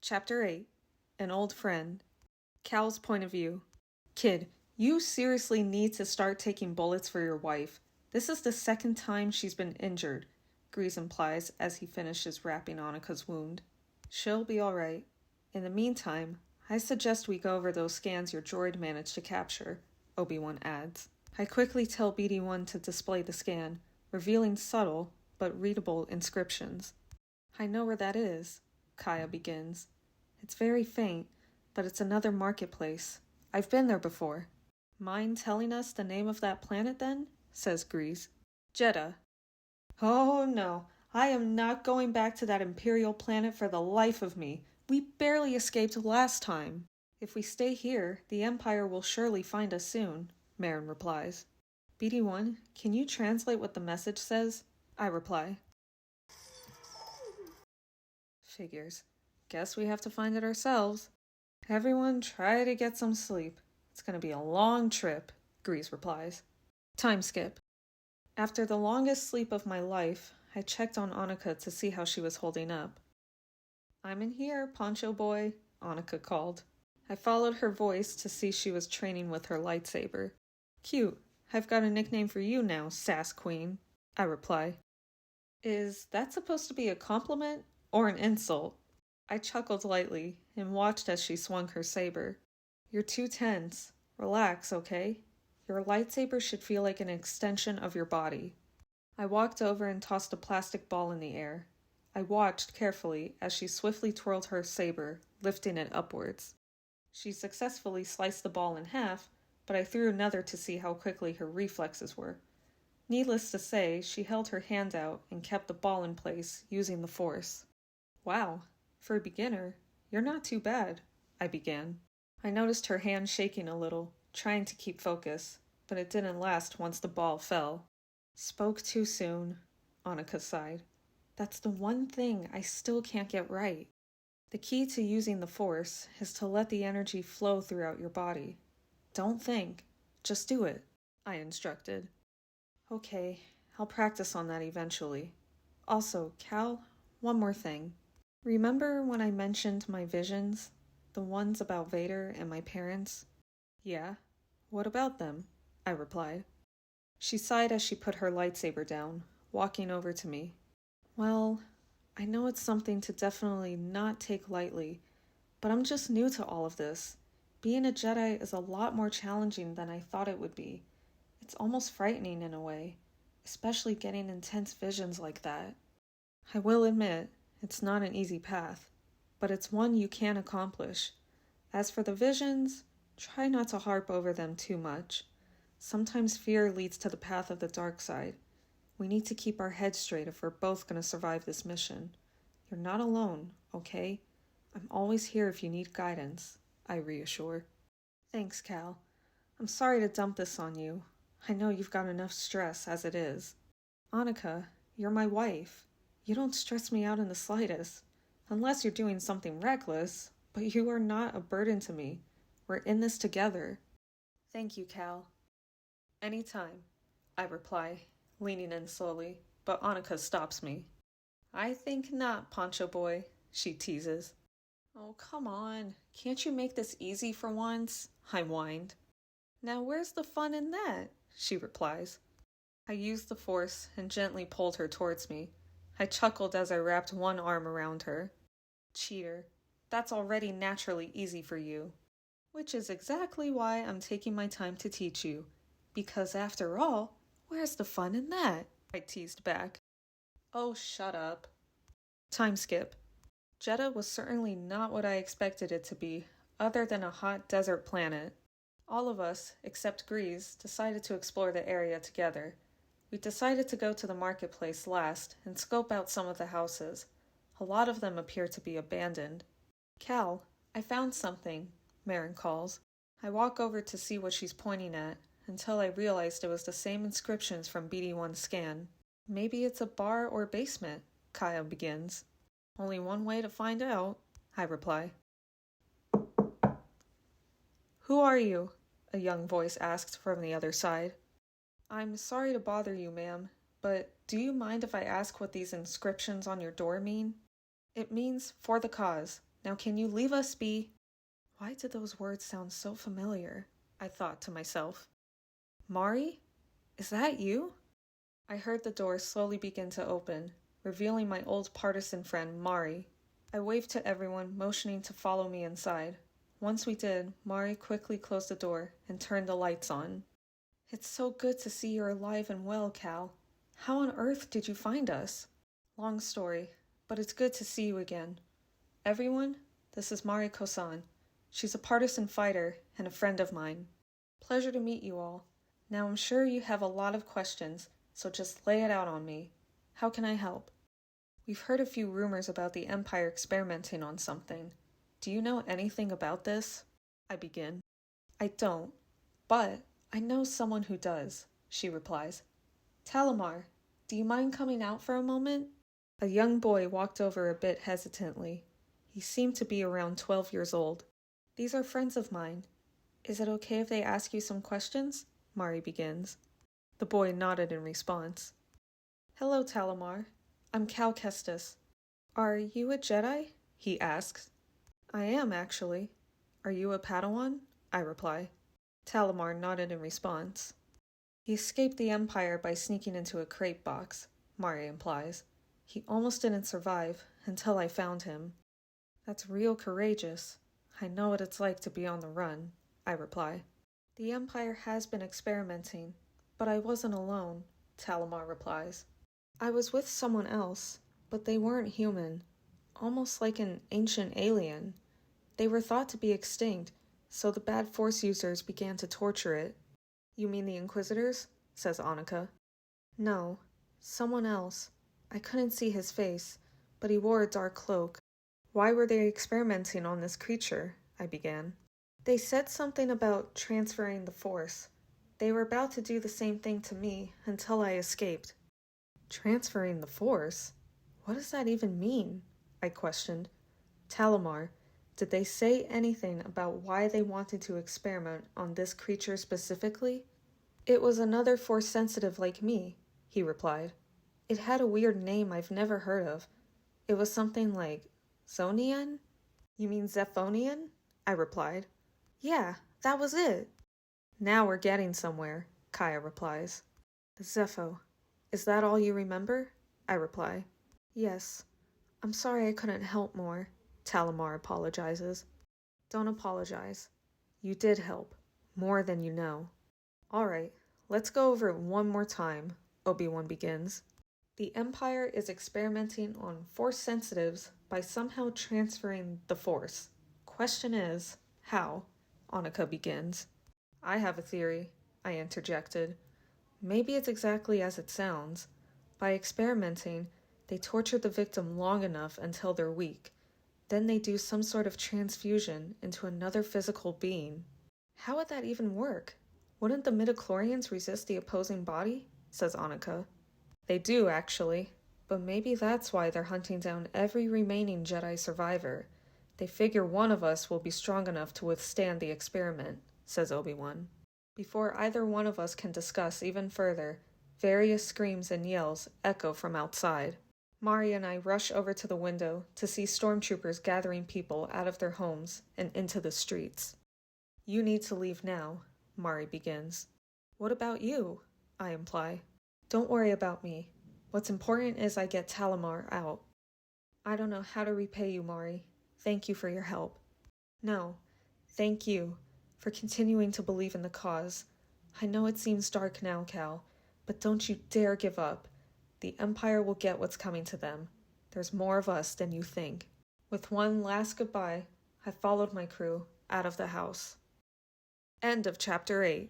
Chapter 8. An Old Friend. Cal's point of view. Kid, you seriously need to start taking bullets for your wife. This is the second time she's been injured, Grease implies as he finishes wrapping Annika's wound. She'll be alright. In the meantime, I suggest we go over those scans your droid managed to capture, Obi-Wan adds. I quickly tell BD-1 to display the scan, revealing subtle but readable inscriptions. I know where that is, Kaya begins. It's very faint, but it's another marketplace. I've been there before. Mind telling us the name of that planet then? Says Grease. Jeddah. Oh no, I am not going back to that Imperial planet for the life of me. We barely escaped last time. If we stay here, the Empire will surely find us soon, Marin replies. BD-1, can you translate what the message says? I reply. Figures. Guess we have to find it ourselves. Everyone try to get some sleep. It's going to be a long trip, Grease replies. Time skip. After the longest sleep of my life, I checked on Annika to see how she was holding up. I'm in here, Poncho Boy, Annika called. I followed her voice to see she was training with her lightsaber. Cute. I've got a nickname for you now, Sass Queen, I reply. Is that supposed to be a compliment or an insult? I chuckled lightly and watched as she swung her saber. You're too tense. Relax, okay? Your lightsaber should feel like an extension of your body. I walked over and tossed a plastic ball in the air. I watched carefully as she swiftly twirled her saber, lifting it upwards. She successfully sliced the ball in half, but I threw another to see how quickly her reflexes were. Needless to say, she held her hand out and kept the ball in place, using the force. Wow, for a beginner, you're not too bad, I began. I noticed her hand shaking a little, trying to keep focus, but it didn't last once the ball fell. Spoke too soon, Annika sighed. That's the one thing I still can't get right. The key to using the force is to let the energy flow throughout your body. Don't think, just do it, I instructed. Okay, I'll practice on that eventually. Also, Cal, one more thing. Remember when I mentioned my visions? The ones about Vader and my parents? Yeah, what about them? I replied. She sighed as she put her lightsaber down, walking over to me. Well, I know it's something to definitely not take lightly, but I'm just new to all of this. Being a Jedi is a lot more challenging than I thought it would be. It's almost frightening in a way, especially getting intense visions like that. I will admit, it's not an easy path, but it's one you can accomplish. As for the visions, try not to harp over them too much. Sometimes fear leads to the path of the dark side. We need to keep our heads straight if we're both going to survive this mission. You're not alone, okay? I'm always here if you need guidance, I reassure. Thanks, Cal. I'm sorry to dump this on you. I know you've got enough stress as it is. Annika, you're my wife. You don't stress me out in the slightest. Unless you're doing something reckless, but you are not a burden to me. We're in this together. Thank you, Cal. Anytime, I reply, leaning in slowly, but Annika stops me. I think not, Poncho Boy, she teases. Oh, come on. Can't you make this easy for once? I whined. Now where's the fun in that? She replies. I used the force and gently pulled her towards me. I chuckled as I wrapped one arm around her. Cheater, that's already naturally easy for you. Which is exactly why I'm taking my time to teach you. Because after all, where's the fun in that? I teased back. Oh, shut up. Time skip. Jeddah was certainly not what I expected it to be, other than a hot desert planet. All of us, except Grease, decided to explore the area together. We decided to go to the marketplace last and scope out some of the houses. A lot of them appear to be abandoned. Cal, I found something, Marin calls. I walk over to see what she's pointing at, until I realized it was the same inscriptions from BD-1's scan. Maybe it's a bar or basement, Kaya begins. Only one way to find out, I reply. Who are you? A young voice asked from the other side. I'm sorry to bother you, ma'am, but do you mind if I ask what these inscriptions on your door mean? It means for the cause, Now can you leave us be? Why did those words sound so familiar? I thought to myself. Mari? Is that you? I heard the door slowly begin to open, revealing my old partisan friend, Mari. I waved to everyone, motioning to follow me inside. Once we did, Mari quickly closed the door and turned the lights on. It's so good to see you're alive and well, Cal. How on earth did you find us? Long story, but it's good to see you again. Everyone, this is Mari Kosan. She's a partisan fighter and a friend of mine. Pleasure to meet you all. Now I'm sure you have a lot of questions, so just lay it out on me. How can I help? We've heard a few rumors about the Empire experimenting on something. Do you know anything about this? I begin. I don't, but I know someone who does, she replies. Talamar, do you mind coming out for a moment? A young boy walked over a bit hesitantly. He seemed to be around 12 years old. These are friends of mine. Is it okay if they ask you some questions? Mari begins. The boy nodded in response. Hello, Talamar. I'm Cal Kestis. Are you a Jedi? He asks. I am, actually. Are you a Padawan? I reply. Talamar nodded in response. He escaped the Empire by sneaking into a crate box, Mari implies. He almost didn't survive until I found him. That's real courageous. I know what it's like to be on the run, I reply. The Empire has been experimenting, but I wasn't alone, Talamar replies. I was with someone else, but they weren't human, almost like an ancient alien. They were thought to be extinct, so the bad Force users began to torture it. You mean the Inquisitors? Says Annika. No, someone else. I couldn't see his face, but he wore a dark cloak. Why were they experimenting on this creature? I began. They said something about transferring the Force. They were about to do the same thing to me until I escaped. Transferring the Force? What does that even mean? I questioned. Talamar, did they say anything about why they wanted to experiment on this creature specifically? It was another Force sensitive like me, he replied. It had a weird name I've never heard of. It was something like Zonian? You mean Zephonian? I replied. Yeah, that was it. Now we're getting somewhere, Kaya replies. Zepho. Is that all you remember? I reply. Yes. I'm sorry I couldn't help more, Talamar apologizes. Don't apologize. You did help. More than you know. Alright, let's go over it one more time, Obi-Wan begins. The Empire is experimenting on Force sensitives by somehow transferring the Force. Question is, how? Annika begins. I have a theory, I interjected. Maybe it's exactly as it sounds. By experimenting, they torture the victim long enough until they're weak. Then they do some sort of transfusion into another physical being. How would that even work? Wouldn't the midichlorians resist the opposing body? Says Annika. They do, actually. But maybe that's why they're hunting down every remaining Jedi survivor. They figure one of us will be strong enough to withstand the experiment, says Obi-Wan. Before either one of us can discuss even further, various screams and yells echo from outside. Mari and I rush over to the window to see stormtroopers gathering people out of their homes and into the streets. You need to leave now, Mari begins. What about you? I imply. Don't worry about me. What's important is I get Talamar out. I don't know how to repay you, Mari. Thank you for your help. No, thank you for continuing to believe in the cause. I know it seems dark now, Cal, but don't you dare give up. The Empire will get what's coming to them. There's more of us than you think. With one last goodbye, I followed my crew out of the house. End of Chapter 8.